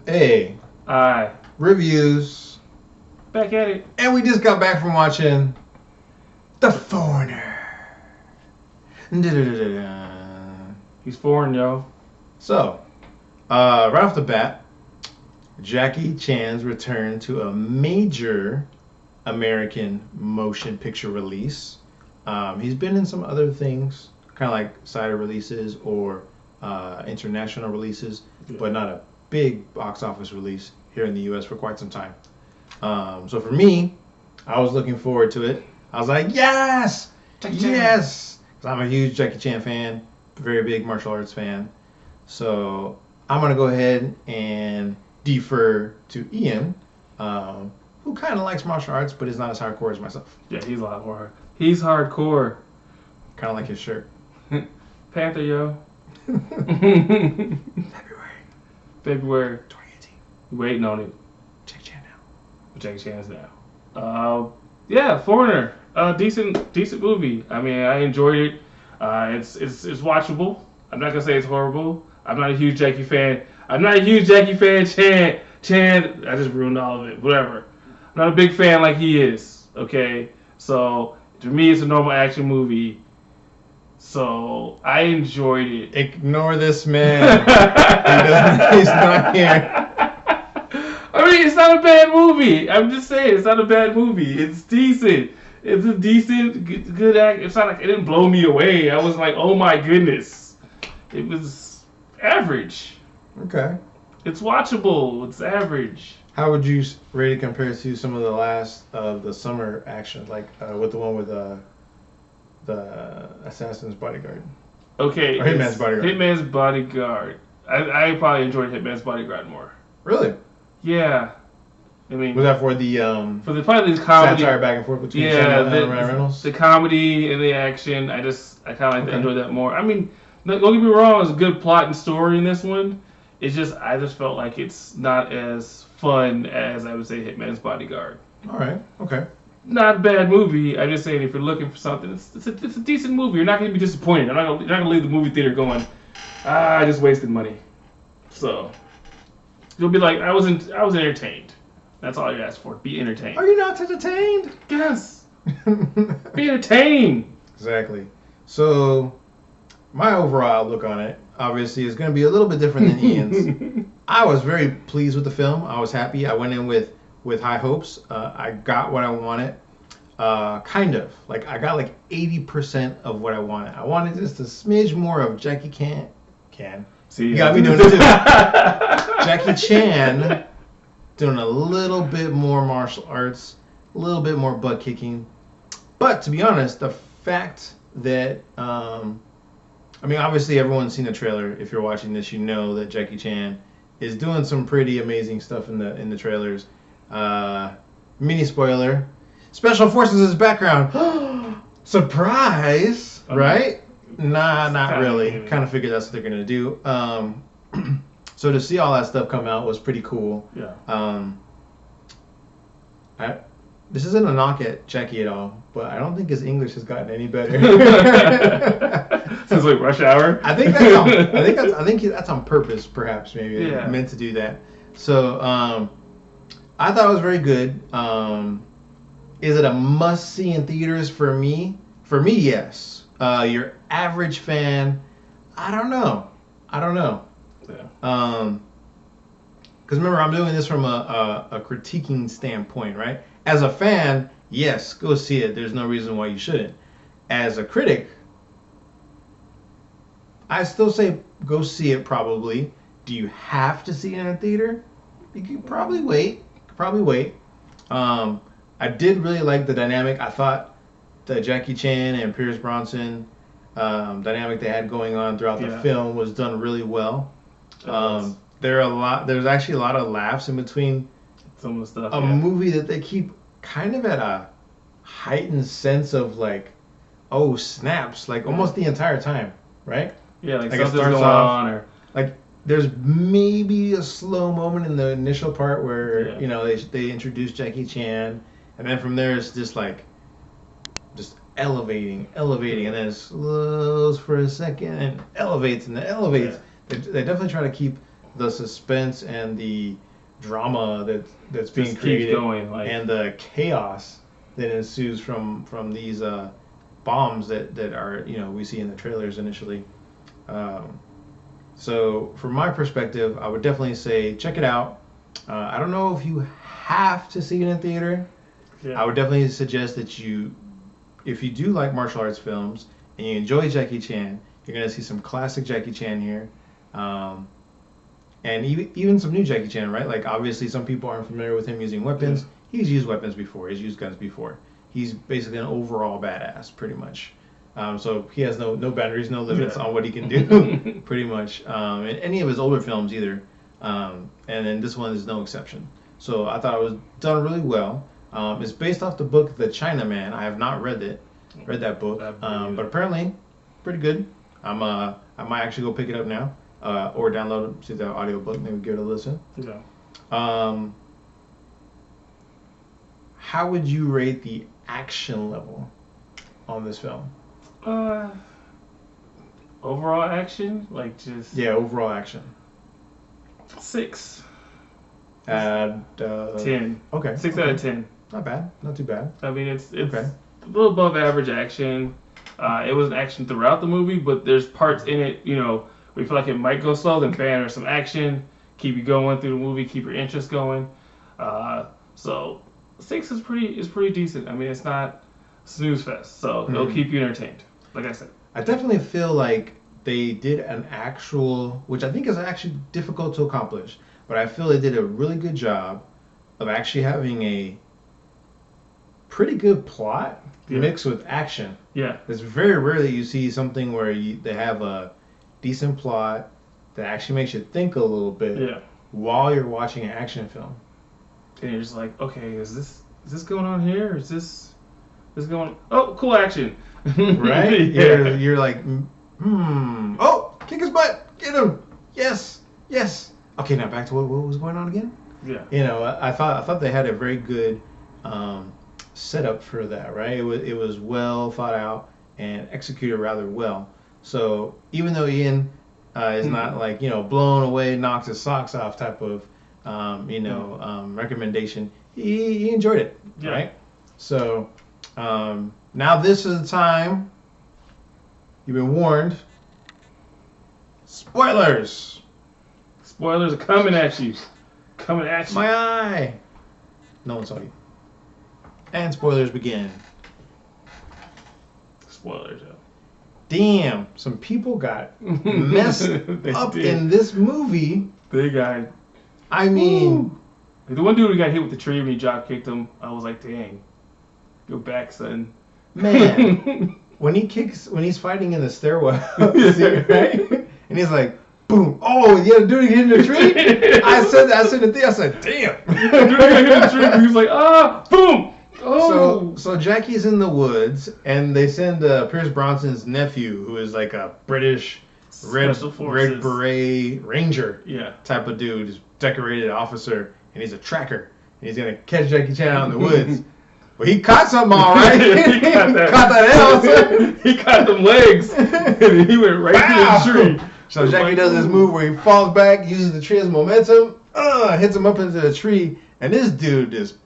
Hey, Aye. reviews. Back at it. And we just got back from watching The Foreigner. Da-da-da-da-da. He's foreign, yo. So, right off the bat, Jackie Chan's return to a major American motion picture release. He's been in some other things, kind of like cider releases or international releases, but not a big box office release here in the U.S. for quite some time. So for me, I was looking forward to it. I was like, yes, yes, because I'm a huge Jackie Chan fan, very big martial arts fan. So I'm gonna go ahead and defer to Ian, who kind of likes martial arts, but is not as hardcore as myself. Yeah, he's a lot more. He's hardcore. Kind of like his shirt. Panther, yo. February February. 2018. Waiting on it. Jackie Chan now. Jackie Chan's now. Yeah, Foreigner. Decent movie. I mean, I enjoyed it. It's watchable. I'm not gonna say it's horrible. I'm not a huge Jackie fan. Chan. I just ruined all of it. Whatever. I'm not a big fan like he is. Okay. So to me, it's a normal action movie. So I enjoyed it. Ignore this man. He's not here. I mean, it's not a bad movie. I'm just saying, it's not a bad movie. It's decent. It's a decent, good act. It's not like it didn't blow me away. I was like, oh my goodness. It was average. Okay. It's watchable. It's average. How would you rate it compared to some of the last of the summer action, like with the one with the Assassin's Bodyguard? Okay. Or Hitman's Bodyguard. Hitman's Bodyguard. I probably enjoyed Hitman's Bodyguard more. Really? Yeah. I mean, was that for the probably the comedy satire back and forth between Samuel and Ryan Reynolds? The comedy and the action. I kind of enjoy that more. I mean, don't get me wrong. It's a good plot and story in this one. I just felt like it's not as fun as I would say Hitman's Bodyguard. All right. Okay. Not a bad movie. I'm just saying if you're looking for something, it's a decent movie. You're not going to be disappointed. You're not going to leave the movie theater going, I just wasted money. So you'll be like, I was entertained. That's all you ask for. Be entertained. Are you not entertained? Yes. Be entertained. Exactly. So my overall look on it, obviously, is going to be a little bit different than Ian's. I was very pleased with the film. I was happy. I went in with high hopes. I got what I wanted. Kind of. Like, I got like 80% of what I wanted. I wanted just a smidge more of Jackie Can. See, you got me doing it too. Jackie Chan doing a little bit more martial arts, a little bit more butt kicking. But to be honest, the fact that I mean, obviously everyone's seen the trailer. If you're watching this, you know that Jackie Chan is doing some pretty amazing stuff in the trailers. Mini spoiler: Special Forces is background. Surprise, right? Nah, not really. Kind of figured that's what they're gonna do. So to see all that stuff come out was pretty cool. Yeah. This isn't a knock at Jackie at all, but I don't think his English has gotten any better. Since like Rush Hour. I think that's on purpose, perhaps, maybe meant to do that. So I thought it was very good. Is it a must see in theaters for me? For me, yes. Your average fan, I don't know. Yeah. Because remember, I'm doing this from a critiquing standpoint, right? As a fan, yes, go see it. There's no reason why you shouldn't. As a critic, I still say go see it probably. Do you have to see it in a theater? You could probably wait. I did really like the dynamic. I thought the Jackie Chan and Pierce Brosnan dynamic they had going on throughout the film was done really well. There's actually a lot of laughs in between some of the stuff. A movie that they keep kind of at a heightened sense of like, oh snaps, like almost the entire time, right? Yeah, like something's going on, or like there's maybe a slow moment in the initial part where they introduce Jackie Chan, and then from there it's just like elevating, and then it slows for a second and elevates, and then elevates. Yeah. They definitely try to keep the suspense and the drama that's being Just created, keeps going, like, and the chaos that ensues from these bombs that are, we see in the trailers initially. So from my perspective, I would definitely say check it out. I don't know if you have to see it in theater. yeah. I would definitely suggest that if you do like martial arts films and you enjoy Jackie Chan, you're gonna see some classic Jackie Chan here, and even some new Jackie Chan, right? Like obviously some people aren't familiar with him using weapons. Yeah. He's used weapons before. He's used guns before. He's basically an overall badass, pretty much. So he has no boundaries, no limits on what he can do, pretty much. In any of his older films either, and then this one is no exception. So I thought it was done really well. It's based off the book The Chinaman. I have not read that book, but apparently pretty good. I might actually go pick it up now, or download it, see the audiobook, maybe give it a listen. Yeah. How would you rate the action level on this film? Overall action, like just overall action. 6. 10. Okay. 6 out of 10. Not bad. Not too bad. I mean, it's Okay. a little above average action. It was an action throughout the movie, but there's parts in it, where you feel like it might go slow, then bam, there's some action, keep you going through the movie, keep your interest going. So 6 is pretty decent. I mean, it's not snooze fest, so it'll keep you entertained. Like I said, I definitely feel like they did an actual, which I think is actually difficult to accomplish, but I feel they did a really good job of actually having a pretty good plot mixed with action. Yeah. It's very rare that you see something where they have a decent plot that actually makes you think a little bit while you're watching an action film. And you're just like, okay, is this going on here? Is this going? Oh, cool action. Right? Yeah. You're like, oh, kick his butt, get him, yes. Okay, now back to what was going on again. Yeah. I thought they had a very good setup for that, right? It was well thought out and executed rather well. So even though Ian is not like blown away, knocks his socks off type of recommendation, he enjoyed it, right? So now this is the time. You've been warned. Spoilers. Spoilers are coming at you. My eye. No one saw you. And spoilers begin. Spoilers, yeah. Damn, some people got messed up in this movie. They got. I mean, the one dude who got hit with the tree when he drop kicked him, I was like, dang, go back, son. Man, when he's fighting in the stairwell, right? And he's like, boom! Oh, yeah, dude, hit in the tree. I said the thing. I said, damn. Dude got hit in the tree. He was like, boom. Oh. So Jackie's in the woods, and they send Pierce Brosnan's nephew, who is like a British red beret ranger type of dude, he's decorated officer, and he's a tracker, and he's gonna catch Jackie Chan out in the woods. Well, he caught something all right. He caught that L. He caught them legs, and he went right through the tree. So Jackie does this move where he falls back, uses the tree as momentum, hits him up into the tree, and this dude just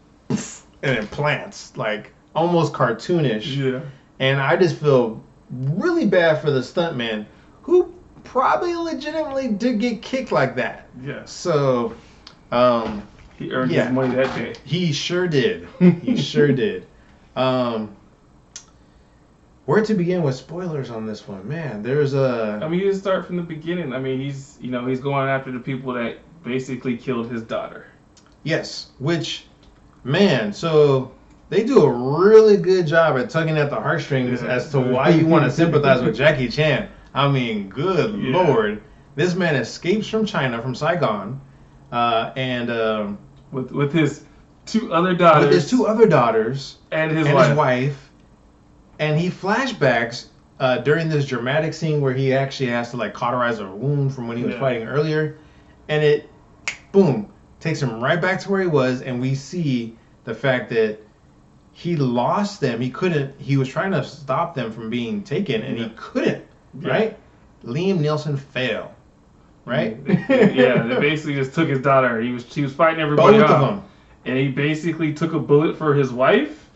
and it plants, like almost cartoonish. Yeah. And I just feel really bad for the stuntman who probably legitimately did get kicked like that. Yeah. So, he earned his money that day. He sure did. He sure did. Where to begin with spoilers on this one, man? There's a. I mean, you start from the beginning. I mean, he's going after the people that basically killed his daughter. Yes, which. Man, so they do a really good job at tugging at the heartstrings as to why you want to sympathize with Jackie Chan. I mean, good Lord. This man escapes from China, from Saigon, and with his 2 other daughters. With his 2 other daughters. And his wife. And he flashbacks during this dramatic scene where he actually has to like cauterize a wound from when he was fighting earlier. And it, boom, takes him right back to where he was, and we see the fact that he lost them. He was trying to stop them from being taken, and he couldn't, right? Liam Neeson failed. right? Yeah, they basically just took his daughter. He was fighting everybody Both off. of them. And he basically took a bullet for his wife.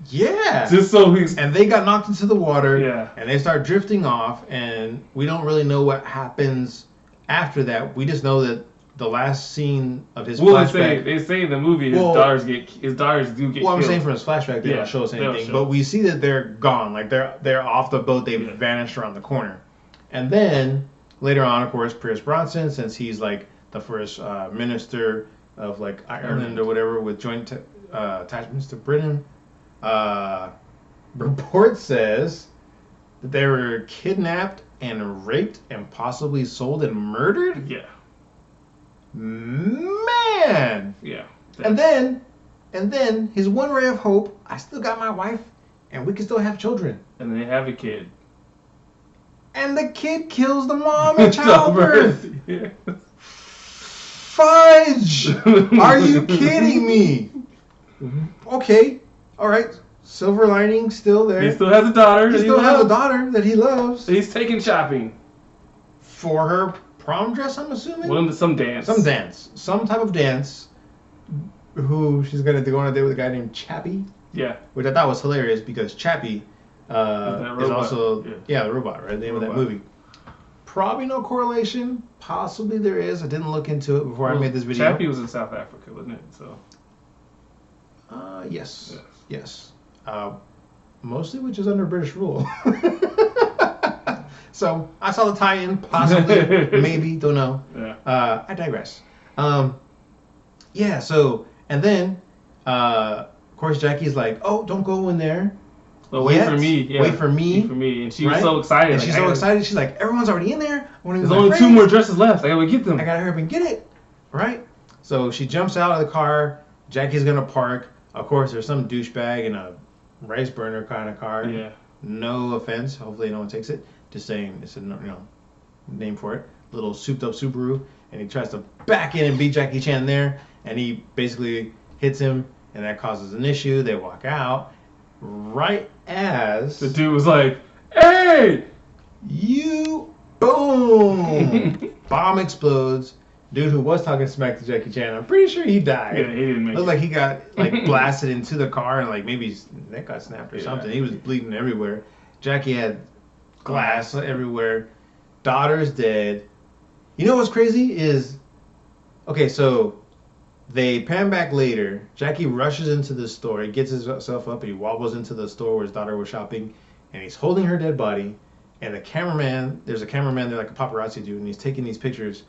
Yeah. Just so he's. And they got knocked into the water. Yeah. And they start drifting off, and we don't really know what happens after that. We just know that the last scene of his flashback. They say in the movie his daughters do get killed. Well, I'm saying from his flashback they don't show us anything, but we see that they're gone. Like they're off the boat. They've vanished around the corner. And then later on, of course, Pierce Brosnan, since he's like the first minister of like Ireland or whatever with joint attachments to Britain, report says that they were kidnapped and raped and possibly sold and murdered. Yeah. Man. Yeah. And then his one ray of hope, I still got my wife and we can still have children. And they have a kid. And the kid kills the mom in childbirth. Yeah. Fudge! Are you kidding me? Okay. All right. Silver lining still there. He still has a daughter. He still has a daughter that he loves. He's taking shopping. For her prom dress, I'm assuming? Well, some dance. Some dance. Some type of dance. Who she's going to go on a date with a guy named Chappie. Yeah. Which I thought was hilarious because Chappie is also... Yeah, the robot, right? The name of that movie. Probably no correlation. Possibly there is. I didn't look into it before I made this video. Chappie was in South Africa, wasn't it? So. Yes. Mostly which is under British rule. So I saw the tie-in, possibly, maybe, don't know. Yeah. I digress. Yeah. So and then, of course, Jackie's like, "Oh, don't go in there. Well, wait for me. Yeah. Wait for me. Wait for me." And she was so excited. And she's so excited. She's like, "Everyone's already in there. There's only 2 more dresses left. I gotta get them. I gotta hurry up and get it." Right. So she jumps out of the car. Jackie's gonna park. Of course, there's some douchebag in a rice burner kind of car. Yeah. No offense. Hopefully, no one takes it. Just saying, it's a name for it. Little souped up Subaru, and he tries to back in and beat Jackie Chan there, and he basically hits him, and that causes an issue. They walk out right as the dude was like, "Hey, you!" Boom! Bomb explodes. Dude who was talking smack to Jackie Chan, I'm pretty sure he died. Yeah, he didn't make it. Looked like he got like blasted into the car and like maybe his neck got snapped or something. He was bleeding everywhere. Jackie had glass everywhere. Daughter's dead. You know what's crazy is, okay, so they pan back later. Jackie rushes into the store. He gets himself up and he wobbles into the store where his daughter was shopping, and he's holding her dead body. And there's a cameraman there, like a paparazzi dude, and he's taking these pictures.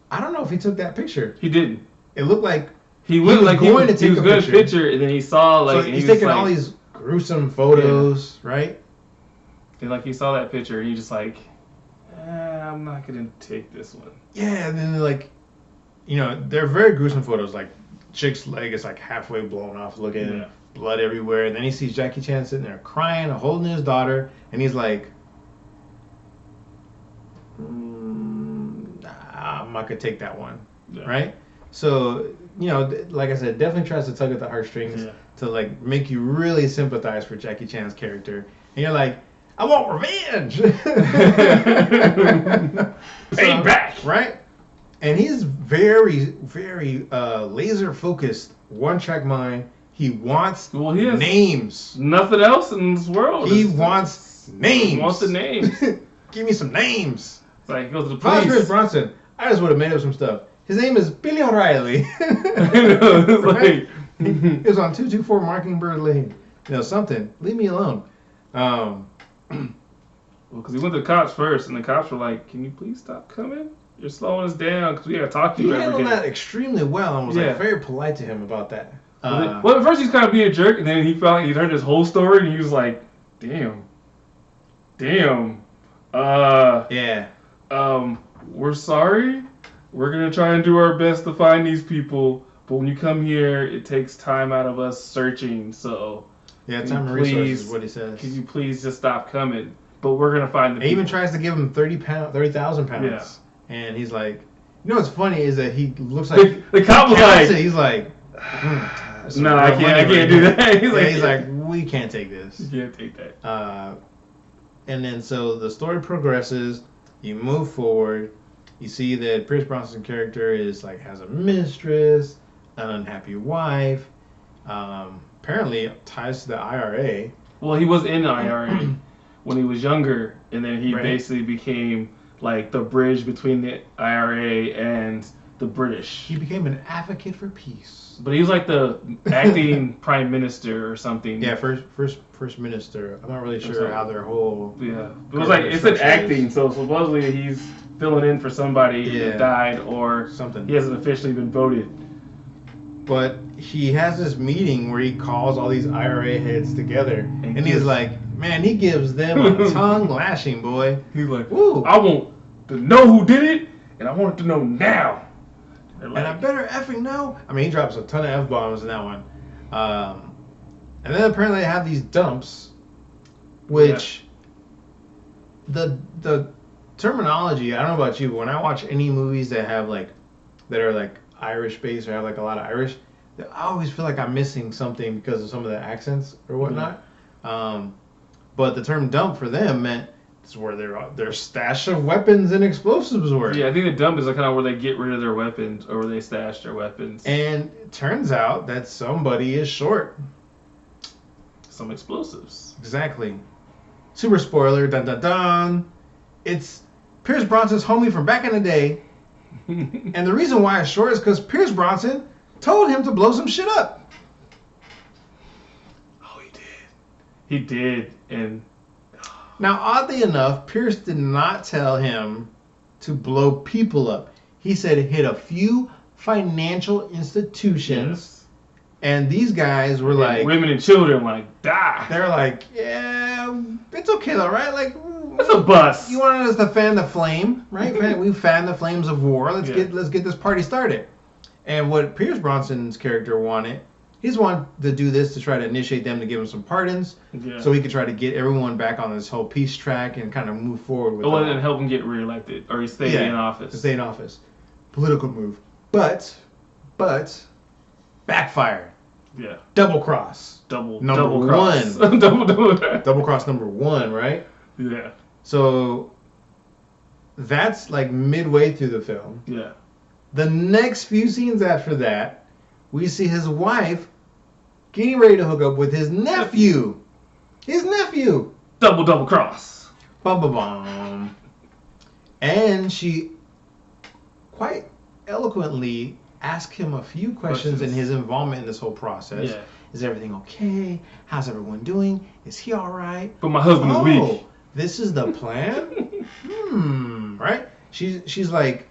I don't know if he took that picture. He didn't. It looked like he was going to take a picture, and then he saw like so he's taking all these gruesome photos, right? And like he saw that picture, and he's just like, I'm not gonna take this one. Yeah, and then like, they're very gruesome photos. Like chick's leg is like halfway blown off, looking blood everywhere, and then he sees Jackie Chan sitting there crying, holding his daughter, and he's like, I'm not gonna take that one, right? So like I said, definitely tries to tug at the heartstrings to like make you really sympathize for Jackie Chan's character, and you're like, I want revenge. Pay back, right? And he's very, very laser focused, one track mind. He wants names. Nothing else in this world. He wants names. He wants the names. Give me some names. It's like he goes to the police. Chris Bronson. I just would have made up some stuff. His name is Billy O'Reilly. Right? It was on 224 Mockingbird Lane. Something. Leave me alone. Well, because he went to the cops first, and the cops were like, "Can you please stop coming? You're slowing us down because we gotta talk to you every day." He handled that extremely well and was like very polite to him about that. Well, at first he's kind of being a jerk, and then he heard his whole story, and he was like, "Damn, we're sorry. We're gonna try and do our best to find these people, but when you come here, it takes time out of us searching. So time and resources is what he says. Could you please just stop coming? But we're gonna find the people." He even tries to give him 30,000 pounds. Yeah. And he's like, what's funny is that he looks like the cop was like, he's like, no, I can't do that. He's like, we can't take this. You can't take that. And then so the story progresses. You move forward. You see that Pierce Brosnan's character is like has a mistress, an unhappy wife. Apparently ties to the IRA. Well, he was in the IRA when he was younger, and then he Right. basically became like the bridge between the IRA and the British. He became an advocate for peace. But he was like the acting prime minister or something. Yeah, first minister. I'm not really sure how their whole. Yeah, it was like it said acting, so supposedly he's filling in for somebody that died or something. He hasn't officially been voted. But he has this meeting where he calls all these IRA heads together, and he's like, man, he gives them a tongue lashing, boy. He's like, woo, I want to know who did it, and I want it to know now. Like, and I better effing know. I mean, he drops a ton of F-bombs in that one. And then apparently they have these dumps, which the terminology, I don't know about you, but when I watch any movies that have like, that are like Irish based or have like a lot of Irish, I always feel like I'm missing something because of some of the accents or whatnot. But the term dump for them meant it's where their stash of weapons and explosives were. Yeah, I think the dump is kind of where they get rid of their weapons or where they stash their weapons. And it turns out that somebody is short. Some explosives. Exactly. Super spoiler, dun dun dun. It's Pierce Brosnan's homie from back in the day. And the reason why it's short is because Pierce Brosnan told him to blow some shit up. Oh, he did. He did, and... Now, oddly enough, Pierce did not tell him to blow people up. He said hit a few financial institutions, and these guys were like... Women and children, like, die. They're like, yeah, it's okay though, right? Like... It's a bus. You wanted us to fan the flame, right? We fan the flames of war. Let's get this party started. And what Pierce Brosnan's character wanted, he's wanted to do this to try to initiate them to give him some pardons, so he could try to get everyone back on this whole peace track and kind of move forward with. And help him get reelected, or he stayed in office. To stay in office, political move, but backfired. Yeah. Double cross. Double cross. Double cross number one, right? Yeah. So that's like midway through the film. Yeah. The next few scenes after that, we see his wife getting ready to hook up with his nephew. Double cross. Bum bum bum. And she quite eloquently asked him a few questions in his involvement in this whole process. Yeah. Is everything okay? How's everyone doing? Is he all right? But my husband is weak. This is the plan? Right? She's like,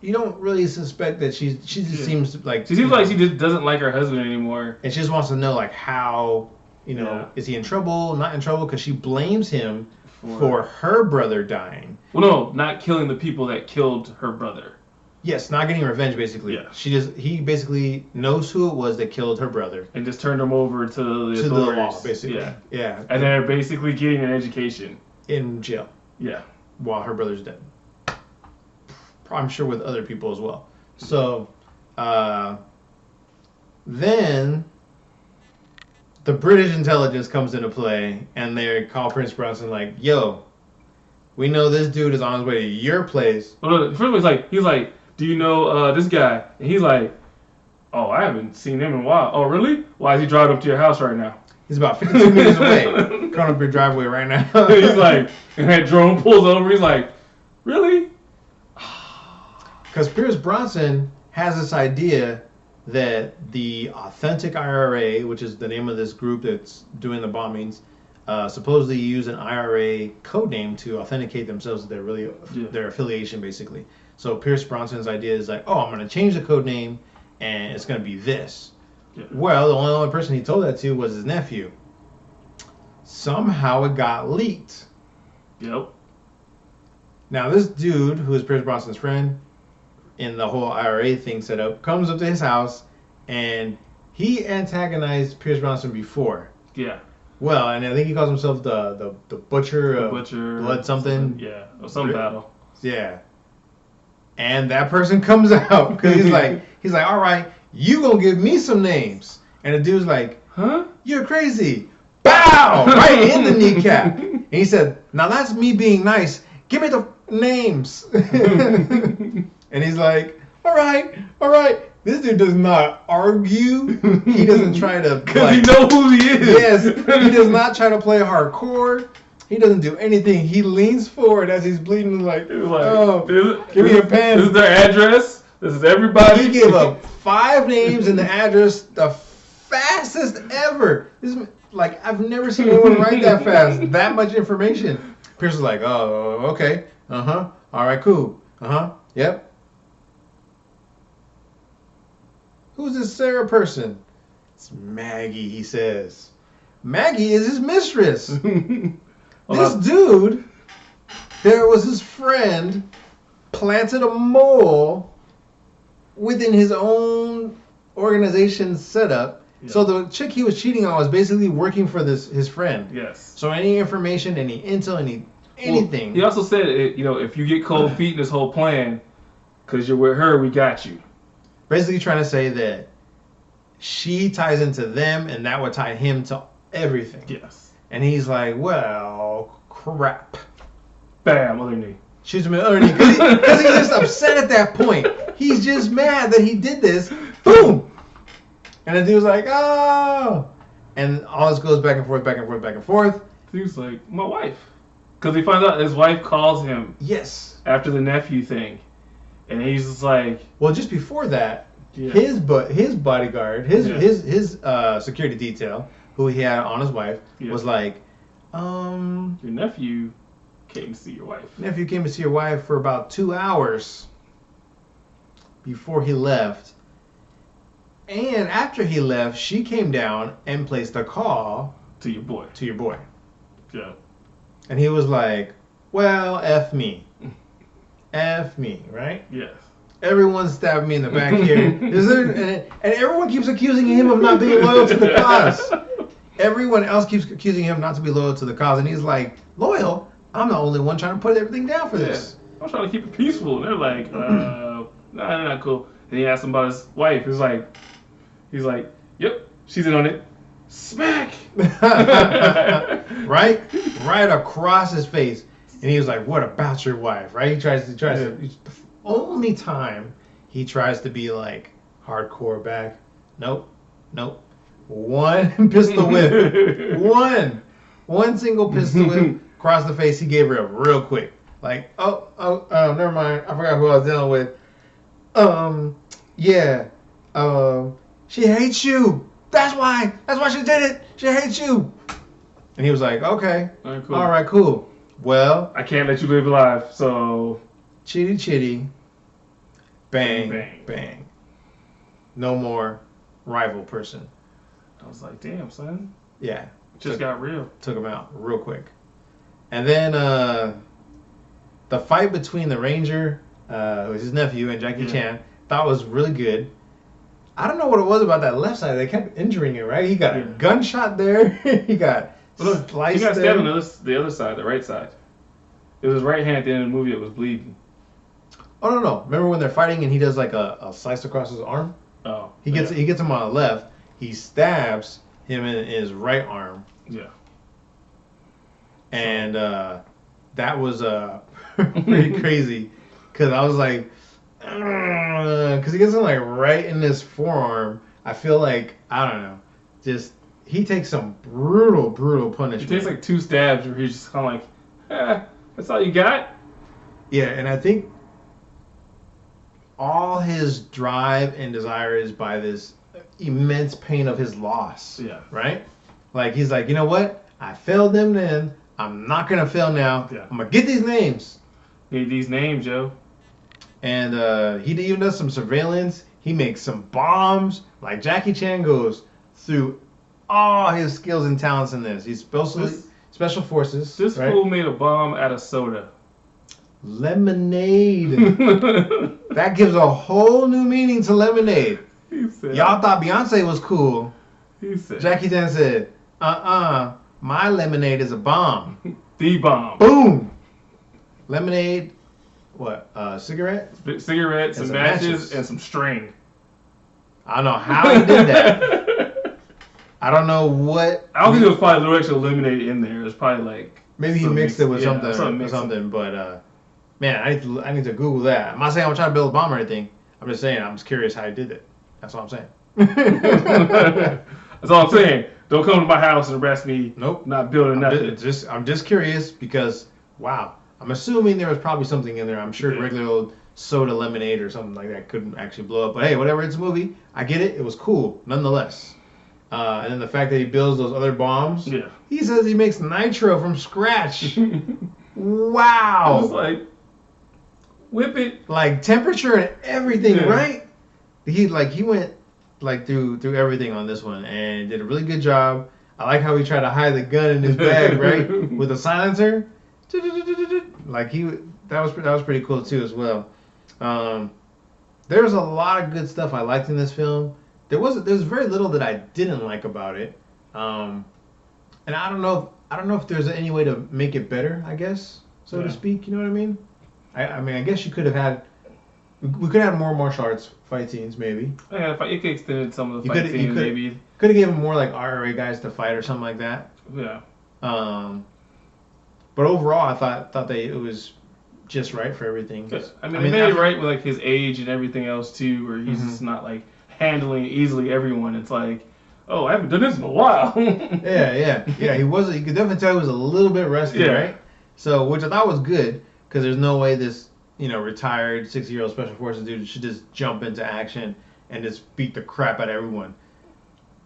you don't really suspect that she just seems like... She seems like she just doesn't like her husband anymore. And she just wants to know, like, how, is he in trouble, not in trouble? Because she blames him for her brother dying. Well, no, not killing the people that killed her brother. Yes, not getting revenge, basically. Yeah. He basically knows who it was that killed her brother. And just turned him over to the authorities. To the law, basically. Yeah. And they're basically getting an education. In jail. Yeah. While her brother's dead. I'm sure with other people as well. So, then the British intelligence comes into play, and they call Prince Brosnan like, yo, we know this dude is on his way to your place. Well, first of all, he's like, do you know this guy? And he's like, oh, I haven't seen him in a while. Oh, really? Why is he driving up to your house right now? He's about 52 minutes away. Coming up your driveway right now. He's like, and that drone pulls over. He's like, really? Because Pierce Brosnan has this idea that the authentic IRA, which is the name of this group that's doing the bombings, supposedly use an IRA code name to authenticate themselves, their affiliation, basically. So Pierce Brosnan's idea is like, oh, I'm going to change the code name, and it's going to be this. Yeah. Well, the only person he told that to was his nephew. Somehow it got leaked. Yep. Now this dude, who is Pierce Brosnan's friend, in the whole IRA thing set up, comes up to his house, and he antagonized Pierce Brosnan before. Yeah. Well, and I think he calls himself the butcher of blood something. Yeah, or some battle. Yeah. And that person comes out because he's like, all right, you gonna give me some names. And the dude's like, huh? You're crazy. Bow! Right in the kneecap. And he said, now that's me being nice. Give me the names. And he's like, all right. This dude does not argue. He doesn't try to because he knows who he is. Yes, he does not try to play hardcore. He doesn't do anything. He leans forward as he's bleeding, like oh, give me a pen. This is their address. This is everybody. He gave up 5 names and the address the fastest ever. This is, like, I've never seen anyone write that fast. That much information. Pierce was like, oh, okay. Uh-huh. All right, cool. Uh-huh. Yep. Who's this Sarah person? It's Maggie, he says. Maggie is his mistress. This dude, there was his friend, planted a mole within his own organization setup. Yeah. So the chick he was cheating on was basically working for his friend. Yes. So any information, any intel, anything. Well, he also said, if you get cold feet in this whole plan, because you're with her, we got you. Basically trying to say that she ties into them, and that would tie him to everything. Yes. And he's like, well, crap. Bam, other knee. Shoots him in the other knee. Because he's just upset at that point. He's just mad that he did this. Boom! And the dude's like, oh! And all this goes back and forth. He was like, my wife. Because he finds out his wife calls him. Yes. After the nephew thing. And he's just like... Well, just before that, his bodyguard, his security detail, who he had on his wife, was like, your nephew came to see your wife. Nephew came to see your wife for about 2 hours before he left. And after he left, she came down and placed a call to your boy. Yeah. And he was like, well, F me. F me, right? Yes. Everyone stabbed me in the back here. And everyone keeps accusing him of not being loyal to the cause. Everyone else keeps accusing him not to be loyal to the cause. And he's like, loyal? I'm the only one trying to put everything down for this. I'm trying to keep it peaceful. And they're like, nah, they're not cool. And he asked him about his wife. He's like, yep, she's in on it. Smack! Right across his face. And he was like, what about your wife? Right? He tries to the only time he tries to be like hardcore back. Nope. One pistol whip. One single pistol whip across the face. He gave her up real quick. Like, never mind. I forgot who I was dealing with. She hates you. That's why she did it. She hates you. And he was like, okay. All right, cool. Well, I can't let you live alive, so... Chitty. Bang. No more rival person. I was like, damn, son. Yeah. Just got real. Took him out real quick. And then the fight between the Ranger, who was his nephew, and Jackie Chan, thought was really good. I don't know what it was about that left side. They kept injuring it, right? He got a gunshot there. He got sliced there. He got stabbed on the other side, the right side. It was his right hand at the end of the movie that was bleeding. Oh, no. Remember when they're fighting and he does like a slice across his arm? Oh. He gets him on the left. He stabs him in his right arm. Yeah. And that was pretty crazy. Because I was like... Because he gets him like right in his forearm. I feel like, I don't know, just he takes some brutal punishment. He takes like 2 stabs where he's just kind of like, that's all you got? Yeah, and I think all his drive and desire is by this immense pain of his loss. Yeah. Right? Like he's like, you know what? I failed them then. I'm not going to fail now. Yeah. I'm going to get these names. Need these names, yo. And he even does some surveillance. He makes some bombs. Like Jackie Chan goes through all his skills and talents in this. He's special forces. This fool made a bomb out of soda. Lemonade. That gives a whole new meaning to lemonade. Y'all thought Beyonce was cool. Jackie Chan said, my lemonade is a bomb. The bomb. Boom. Lemonade. What? Cigarettes, some matches, and some string. I don't know how he did that. I don't know what. I don't think there was probably a little extra lemonade in there. It was probably like maybe he mixed it with something or something. But Man, I need to Google that. I'm not saying I'm trying to build a bomb or anything. I'm just saying I'm just curious how he did it. That's all I'm saying. That's all I'm saying. Don't come to my house and arrest me. Nope. Not building nothing. I'm just curious because wow. I'm assuming there was probably something in there. I'm sure Yeah. regular old soda lemonade or something like that couldn't actually blow up. But hey, whatever. It's a movie. I get it. It was cool nonetheless. And then the fact that he builds those other bombs. Yeah. He says he makes nitro from scratch. Wow. It's like, whip it. Like temperature and everything, Yeah. right? He went like through everything on this one and did a really good job. I like how he tried to hide the gun in his bag, right, with a silencer. Like that was pretty cool too as well. There's a lot of good stuff I liked in this film. There's very little that I didn't like about it. And I don't know if there's any way to make it better, I guess, so to speak. You know what I mean? I mean, I guess you could have had. We could have had more martial arts fight scenes, maybe. Yeah, you could extend some of the fight scenes, maybe. Could have given more like RRA guys to fight or something like that. Yeah. But overall, I thought that it was just right for everything. I mean, they made it right with like his age and everything else too, where he's just not like handling easily everyone. It's like, oh, I haven't done this in a while. Yeah. He was. You could definitely tell he was a little bit rusty, right? So, which I thought was good because there's no way this retired 60-year-old special forces dude should just jump into action and just beat the crap out of everyone.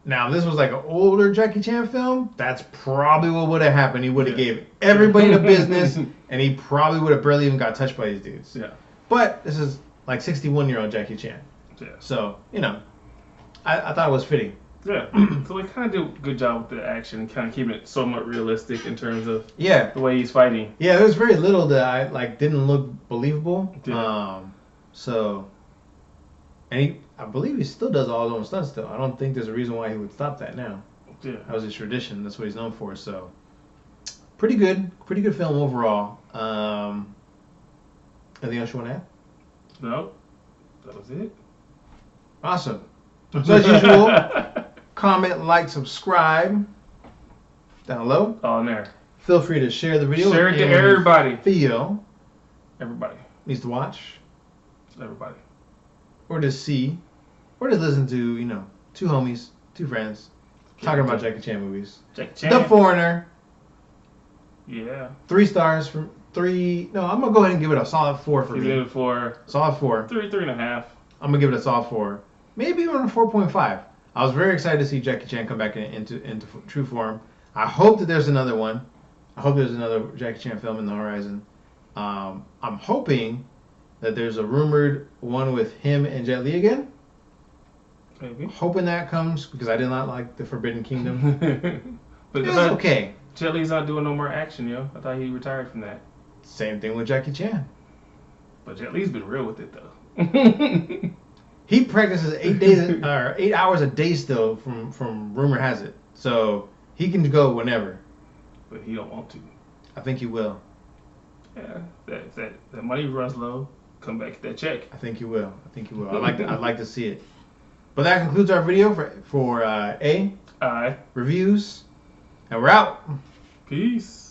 Now, if this was like an older Jackie Chan film, that's probably what would have happened. He would have gave everybody the business, and he probably would have barely even got touched by these dudes. Yeah. But this is like 61-year-old Jackie Chan. Yeah. So, I thought it was fitting. Yeah. So they kind of do a good job with the action and kind of keeping it somewhat realistic in terms of the way he's fighting. Yeah, there was very little that I didn't look believable. Yeah. I believe he still does all his own stunts still. I don't think there's a reason why he would stop that now. Yeah. That was his tradition. That's what he's known for. So, pretty good film overall. Anything else you want to add? No, that was it. Awesome. So as usual, comment, like, subscribe down low. On there. Feel free to share the video. Share it to everybody. Everybody needs to watch. Everybody. Or just see. Or just listen to, two homies, two friends, talking about Jackie Chan movies. Jackie Chan. The Foreigner. Yeah. 3 stars from 3. No, I'm going to go ahead and give it a solid 4 for me. Give it 4. Solid 4. 3.5. I'm going to give it a solid 4. Maybe even a 4.5. I was very excited to see Jackie Chan come back into true form. I hope that there's another one. I hope there's another Jackie Chan film in the horizon. I'm hoping that there's a rumored one with him and Jet Li again. Maybe. Hoping that comes because I did not like The Forbidden Kingdom. But it was okay. Jet Li's not doing no more action, yo. I thought he retired from that. Same thing with Jackie Chan. But Jet Li's been real with it though. He practices 8 hours a day still, from rumor has it. So he can go whenever. But he don't want to. I think he will. Yeah, that money runs low. Come back get that check. I think he will. I'd like to see it. But that concludes our video for reviews, and we're out. Peace.